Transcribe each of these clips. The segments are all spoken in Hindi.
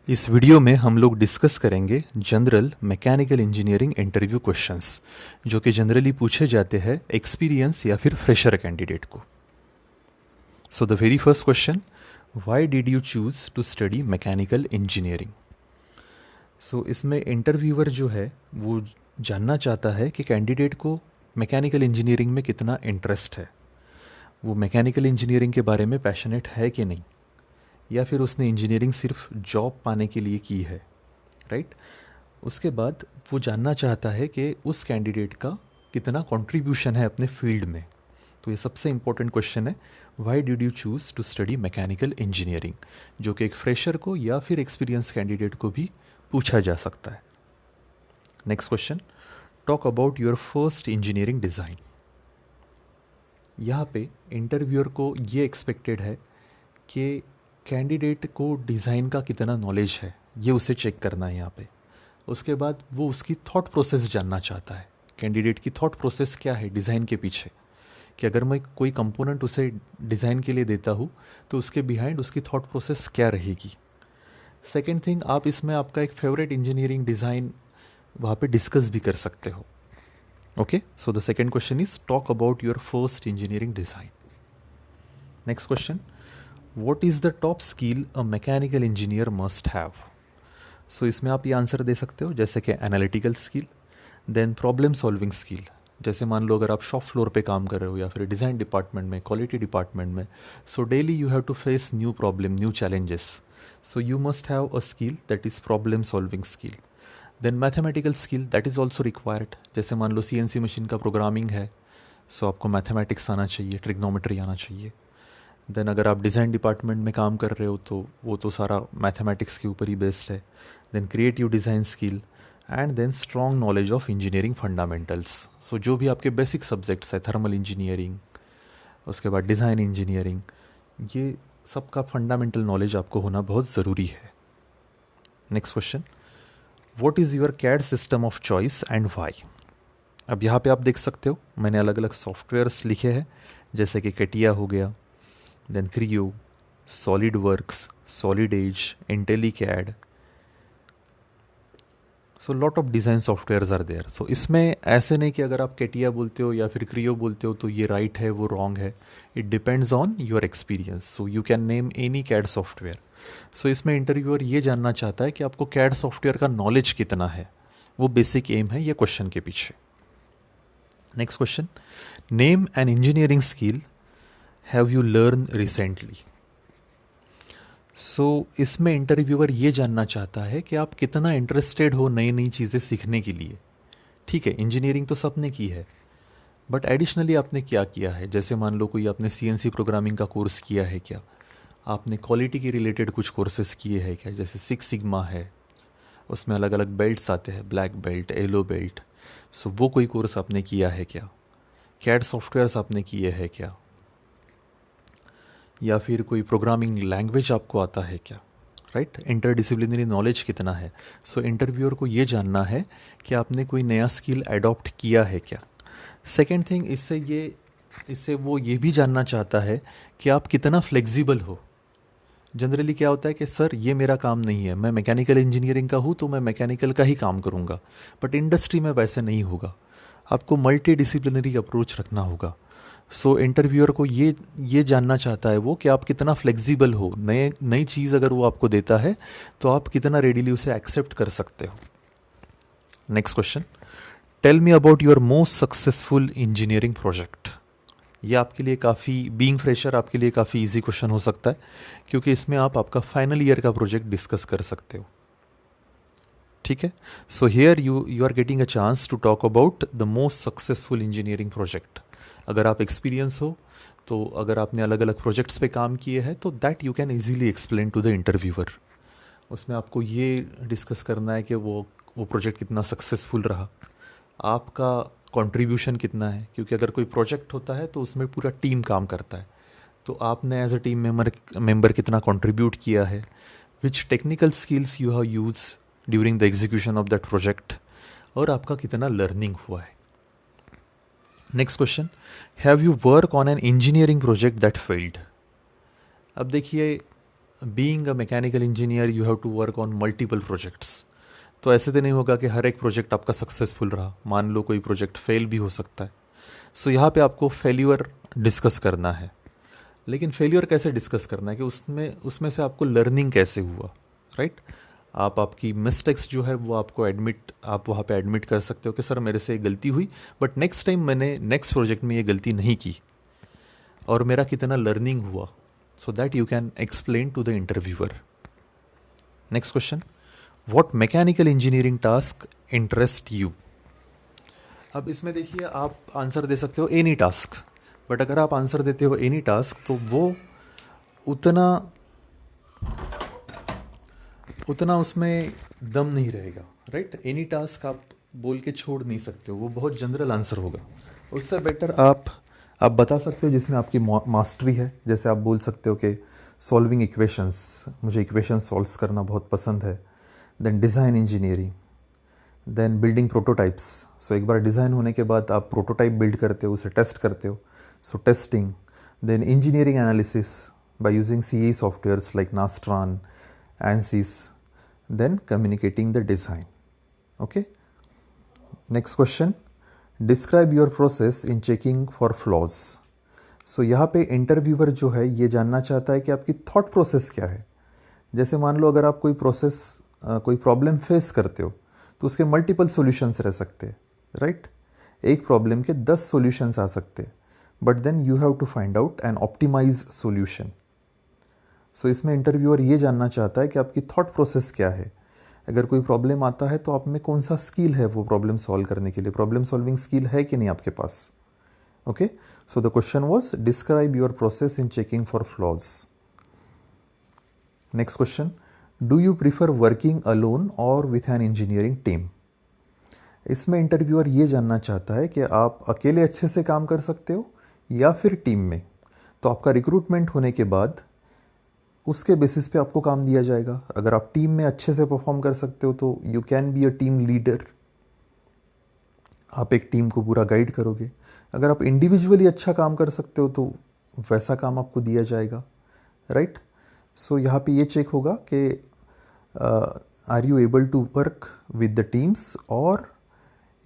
इस वीडियो में हम लोग डिस्कस करेंगे general mechanical engineering interview questions जो कि जनरली पूछे जाते हैं एक्सपीरियंस या फिर फ्रेशर कैंडिडेट को। So the very first question, why did you choose to study mechanical engineering. So इसमें इंटरव्यूअर जो है वो जानना चाहता है कि कैंडिडेट को मैकेनिकल इंजीनियरिंग में कितना इंटरेस्ट है, वो मैकेनिकल इंजीनियरिंग के बारे में पैशनेट है कि नहीं, या फिर उसने इंजीनियरिंग सिर्फ जॉब पाने के लिए की है, राइट। उसके बाद वो जानना चाहता है कि उस कैंडिडेट का कितना कंट्रीब्यूशन है अपने फील्ड में। तो ये सबसे इंपॉर्टेंट क्वेश्चन है, why did you choose to study mechanical engineering, जो कि एक फ्रेशर को या फिर एक्सपीरियंस कैंडिडेट को भी पूछा जा सकता है। Next question, talk about your first engineering design. यहाँ पे इंटरव्यूअर को ये एक्सपेक्टेड है कि कैंडिडेट को डिज़ाइन का कितना नॉलेज है, ये उसे चेक करना है यहाँ पे। उसके बाद वो उसकी थॉट प्रोसेस जानना चाहता है, कैंडिडेट की थॉट प्रोसेस क्या है डिज़ाइन के पीछे, कि अगर मैं कोई कंपोनेंट उसे डिज़ाइन के लिए देता हूँ तो उसके बिहाइंड उसकी थॉट प्रोसेस क्या रहेगी। सेकेंड थिंग, आप इसमें आपका एक फेवरेट इंजीनियरिंग डिज़ाइन वहाँ पे डिस्कस भी कर सकते हो। Okay, so the second question is talk about your first engineering design. Next question, what is the top skill a mechanical engineer must have. So इसमें आप ये आंसर दे सकते हो जैसे कि analytical skill, then problem solving skill. जैसे मान लो अगर आप शॉप फ्लोर पे काम कर रहे हो या फिर डिज़ाइन डिपार्टमेंट में, क्वालिटी डिपार्टमेंट में, so daily you have to face new problem, new challenges, so you must have a skill that is problem solving skill. Then mathematical skill that is also required. जैसे मान लो CNC मशीन का प्रोग्रामिंग है, सो आपको मैथमेटिक्स आना चाहिए, ट्रिग्नोमेट्री आना चाहिए। देन अगर आप डिज़ाइन डिपार्टमेंट में काम कर रहे हो तो वो तो सारा मैथमेटिक्स के ऊपर ही बेस्ड है। Then creative design skill and then strong knowledge of engineering fundamentals. So जो भी आपके बेसिक सब्जेक्ट्स है, थर्मल इंजीनियरिंग, उसके बाद डिज़ाइन इंजीनियरिंग, ये सबका फंडामेंटल नॉलेज आपको होना बहुत ज़रूरी है। Next question, what is your CAD system of choice and why. अब यहाँ पे आप देख सकते हो मैंने अलग अलग सॉफ्टवेयर्स लिखे हैं, जैसे कि कैटिया हो गया, then Creo, solid works, solid edge, IntelliCAD. So lot of design softwares are there. So इसमें ऐसे नहीं कि अगर आप कैटिया बोलते हो या फिर क्रियो बोलते हो तो ये राइट है वो रॉन्ग है, it depends on your experience. So you can name any CAD software. So इसमें इंटरव्यूअर ये जानना चाहता है कि आपको कैड सॉफ्टवेयर का नॉलेज कितना है, वो बेसिक एम है ये क्वेश्चन के पीछे। Next question, name an engineering skill have you learn recently. So इसमें इंटरव्यूअर ये जानना चाहता है कि आप कितना इंटरेस्टेड हो नई नई चीज़ें सीखने के लिए। ठीक है, इंजीनियरिंग तो सबने की है, बट एडिशनली आपने क्या किया है। जैसे मान लो कोई आपने CNC प्रोग्रामिंग का कोर्स किया है क्या, आपने क्वालिटी के रिलेटेड कुछ कोर्सेज किए हैं क्या, जैसे 6 सिग्मा है, उसमें अलग अलग बेल्ट्स आते हैं, ब्लैक बेल्ट, येलो बेल्ट। सो वो कोई कोर्स आपने किया है क्या, कैड सॉफ्टवेयर्स आपने किए हैं क्या, या फिर कोई प्रोग्रामिंग लैंग्वेज आपको आता है क्या, राइट। इंटरडिसिप्लिनरी नॉलेज कितना है। सो इंटरव्यूअर को ये जानना है कि आपने कोई नया स्किल अडॉप्ट किया है क्या। सेकेंड थिंग, इससे वो ये भी जानना चाहता है कि आप कितना फ्लेक्सिबल हो। जनरली क्या होता है कि सर ये मेरा काम नहीं है, मैं मैकेनिकल इंजीनियरिंग का हूँ तो मैं मैकेनिकल का ही काम करूँगा, बट इंडस्ट्री में वैसे नहीं होगा, आपको मल्टी डिसिप्लिनरी अप्रोच रखना होगा। सो इंटरव्यूअर को ये जानना चाहता है वो कि आप कितना फ्लेक्सिबल हो, नई चीज़ अगर वो आपको देता है तो आप कितना रेडिली उसे एक्सेप्ट कर सकते हो। Next question, tell me about your most successful engineering project. ये आपके लिए काफ़ी, बीइंग फ्रेशर आपके लिए काफ़ी इजी क्वेश्चन हो सकता है, क्योंकि इसमें आप आपका फाइनल ईयर का प्रोजेक्ट डिस्कस कर सकते हो। ठीक है, so here you are getting a chance to talk about the most successful engineering project. अगर आप एक्सपीरियंस हो तो अगर आपने अलग अलग प्रोजेक्ट्स पे काम किए हैं तो that you can easily explain to the interviewer. उसमें आपको ये डिस्कस करना है कि वो प्रोजेक्ट कितना सक्सेसफुल रहा, आपका कंट्रीब्यूशन कितना है, क्योंकि अगर कोई प्रोजेक्ट होता है तो उसमें पूरा टीम काम करता है, तो आपने एज अ टीम मेंबर कितना कंट्रीब्यूट किया है, which technical skills you have use during the execution of that project, और आपका कितना लर्निंग हुआ है। Next question, have you work on an engineering project that failed. अब देखिए, being a mechanical engineer you have to work on multiple projects. तो ऐसे तो नहीं होगा कि हर एक प्रोजेक्ट आपका सक्सेसफुल रहा, मान लो कोई प्रोजेक्ट फेल भी हो सकता है। सो यहाँ पे आपको फेल्यूर डिस्कस करना है। लेकिन फेल्यूर कैसे डिस्कस करना है कि उसमें उसमें से आपको लर्निंग कैसे हुआ, राइट? आप आपकी मिस्टेक्स जो है वो आप वहाँ पे एडमिट कर सकते हो कि सर मेरे से ये गलती हुई, बट नेक्स्ट टाइम मैंने नेक्स्ट प्रोजेक्ट में ये गलती नहीं की, और मेरा कितना लर्निंग हुआ, so that you can explain to the interviewer. Next question, what mechanical engineering task interest you? अब इसमें देखिए आप आंसर दे सकते हो एनी टास्क, बट अगर आप आंसर देते हो एनी टास्क तो वो उतना उतना उसमें दम नहीं रहेगा, राइट? एनी टास्क आप बोल के छोड़ नहीं सकते हो, वो बहुत जनरल आंसर होगा। उससे बेटर आप बता सकते हो जिसमें आपकी मास्टरी है। जैसे आप बोल सकते हो कि सॉल्विंग इक्वेशंस, मुझे इक्वेशन सॉल्व करना बहुत पसंद है। Then design engineering, then building prototypes. So एक बार डिज़ाइन होने के बाद आप प्रोटोटाइप बिल्ड करते हो, उसे टेस्ट करते हो, so testing. Then engineering analysis by using CAE softwares like Nastran, ANSYS, then communicating the design. Okay, next question, describe your process in checking for flaws. So यहाँ पे इंटरव्यूअर जो है ये जानना चाहता है कि आपकी थॉट प्रोसेस क्या है। जैसे मान लो अगर आप कोई प्रॉब्लम फेस करते हो तो उसके मल्टीपल सॉल्यूशंस रह सकते हैं, राइट? एक प्रॉब्लम के 10 सॉल्यूशंस आ सकते हैं, but then you have to find out an optimize solution. So इसमें इंटरव्यूअर ये जानना चाहता है कि आपकी थॉट प्रोसेस क्या है। अगर कोई प्रॉब्लम आता है तो आप में कौन सा स्किल है वो प्रॉब्लम सॉल्व करने के लिए, प्रॉब्लम सॉल्विंग स्किल है कि नहीं आपके पास। Okay, so the question was describe your process in checking for flaws. Next question, do you prefer working alone or with an engineering team? इसमें इंटरव्यूअर ये जानना चाहता है कि आप अकेले अच्छे से काम कर सकते हो या फिर टीम में। तो आपका रिक्रूटमेंट होने के बाद उसके बेसिस पे आपको काम दिया जाएगा। अगर आप टीम में अच्छे से परफॉर्म कर सकते हो तो you can be a team leader, आप एक टीम को पूरा गाइड करोगे। अगर आप इंडिविजुअली अच्छा काम कर सकते हो तो वैसा काम आपको दिया जाएगा, राइट? सो यहाँ पे ये चेक होगा कि are you able to work with the teams और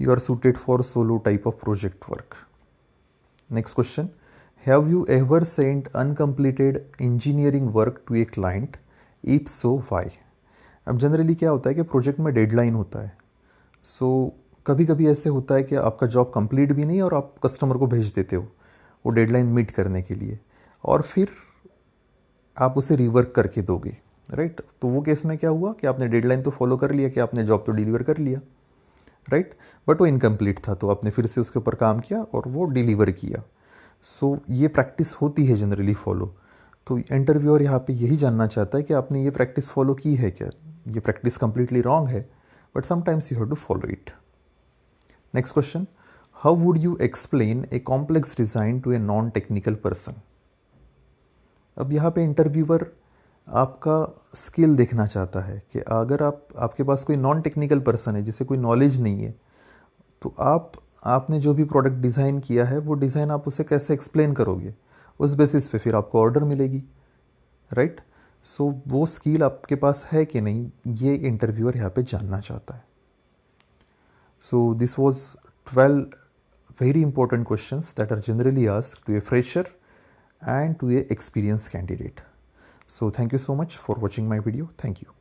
you are suited for solo type of project work. Next question, have you ever sent uncompleted engineering work to a client? If so, why? अब जनरली क्या होता है कि प्रोजेक्ट में डेडलाइन होता है। सो कभी कभी ऐसे होता है कि आपका जॉब कंप्लीट भी नहीं और आप कस्टमर को भेज देते हो वो डेडलाइन मीट करने के लिए, और फिर आप उसे रिवर्क करके दोगे, राइट? तो वो केस में क्या हुआ कि आपने डेडलाइन तो फॉलो कर लिया, कि आपने जॉब तो डिलीवर कर लिया, राइट? बट वो इनकम्प्लीट था, तो आपने फिर से उसके ऊपर काम किया और वो डिलीवर किया। सो ये प्रैक्टिस होती है जनरली फॉलो। तो इंटरव्यूअर यहाँ पे यही जानना चाहता है कि आपने ये प्रैक्टिस फॉलो की है क्या। ये प्रैक्टिस कंप्लीटली रॉन्ग है, but sometimes you have to follow it. Next question, how would you explain a complex design to a non technical person? अब यहाँ पे इंटरव्यूअर आपका स्किल देखना चाहता है कि अगर आपके पास कोई नॉन टेक्निकल पर्सन है जिसे कोई नॉलेज नहीं है, तो आपने जो भी प्रोडक्ट डिज़ाइन किया है वो डिज़ाइन आप उसे कैसे एक्सप्लेन करोगे, उस बेसिस पे फिर आपको ऑर्डर मिलेगी, राइट? सो वो स्किल आपके पास है कि नहीं, ये इंटरव्यूअर यहाँ पे जानना चाहता है। So this was 12 very important questions that are generally asked to a fresher and to a experienced candidate. So thank you so much for watching my video. Thank you.